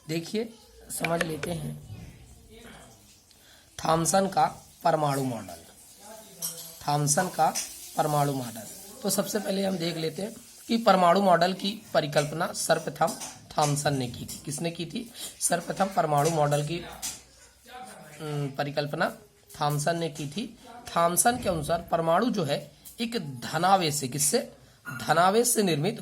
देखिए समझ लेते हैं थॉमसन का परमाणु मॉडल। थॉमसन का परमाणु मॉडल, तो सबसे पहले हम देख लेते हैं कि परमाणु मॉडल की परिकल्पना सर्वप्रथम थॉमसन ने की थी। किसने की थी? सर्वप्रथम परमाणु मॉडल की परिकल्पना थॉमसन ने की थी। थॉमसन के अनुसार परमाणु जो है एक धनावेश से, किससे? धनावेश से निर्मित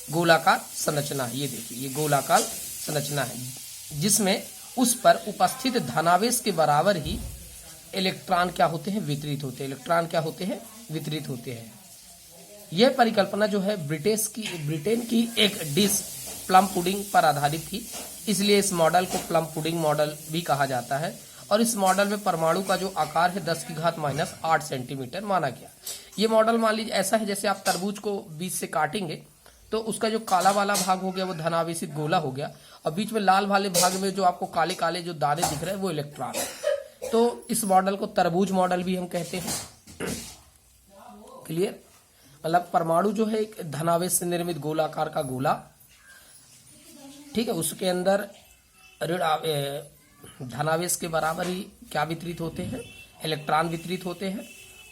गोलाकार संरचना है। ये देखिए, ये गोलाकार संरचना है जिसमें उस पर उपस्थित धनावेश के बराबर ही इलेक्ट्रॉन क्या होते हैं? वितरित होते हैं। इलेक्ट्रॉन क्या होते हैं? वितरित होते हैं। यह परिकल्पना जो है ब्रिटेन की एक डिश प्लम पुडिंग पर आधारित थी, इसलिए इस मॉडल को प्लम पुडिंग मॉडल भी कहा जाता है। और इस मॉडल में परमाणु का जो आकार है 10⁻⁻8 सेंटीमीटर माना गया। ये मॉडल मान लीजिए ऐसा है जैसे आप तरबूज को बीच से काटेंगे तो उसका जो काला वाला भाग हो गया वो धनावेशित गोला हो गया, और बीच में लाल वाले भाग में जो आपको काले काले जो दाने दिख रहे हैं वो इलेक्ट्रॉन है। तो इस मॉडल को तरबूज मॉडल भी हम कहते हैं। क्लियर? मतलब परमाणु जो है एक धनावेश से निर्मित गोलाकार का गोला, ठीक है, उसके अंदर धनावेश के बराबर ही क्या वितरित होते हैं? इलेक्ट्रॉन वितरित होते हैं।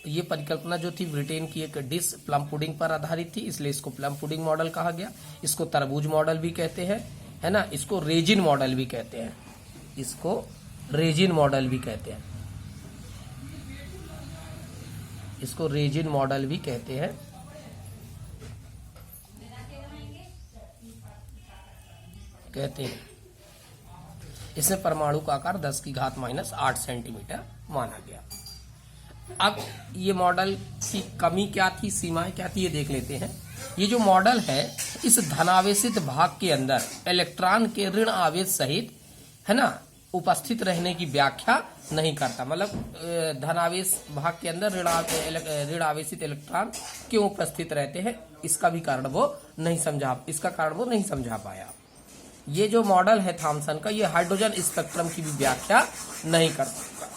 ये परिकल्पना जो थी ब्रिटेन की एक डिश प्लम पुडिंग पर आधारित थी, इसलिए इसको प्लम पुडिंग मॉडल कहा गया। इसको तरबूज मॉडल भी कहते हैं, है ना। इसको रेजिन मॉडल भी कहते हैं। इसको रेजिन मॉडल भी कहते हैं। इसको रेजिन मॉडल भी कहते हैं। इसमें परमाणु का आकार 10⁻⁻8 सेंटीमीटर माना गया। अब ये मॉडल की कमी क्या थी, सीमाएं क्या थी, ये देख लेते हैं। ये जो मॉडल है इस धनावेशित भाग के अंदर इलेक्ट्रॉन के ऋण आवेश सहित, है ना, उपस्थित रहने की व्याख्या नहीं करता। मतलब धनावेश भाग के अंदर ऋण आवेशित इलेक्ट्रॉन क्यों उपस्थित रहते हैं, इसका कारण वो नहीं समझा पाया। ये जो मॉडल है थॉमसन का, ये हाइड्रोजन स्पेक्ट्रम की भी व्याख्या नहीं कर सकता।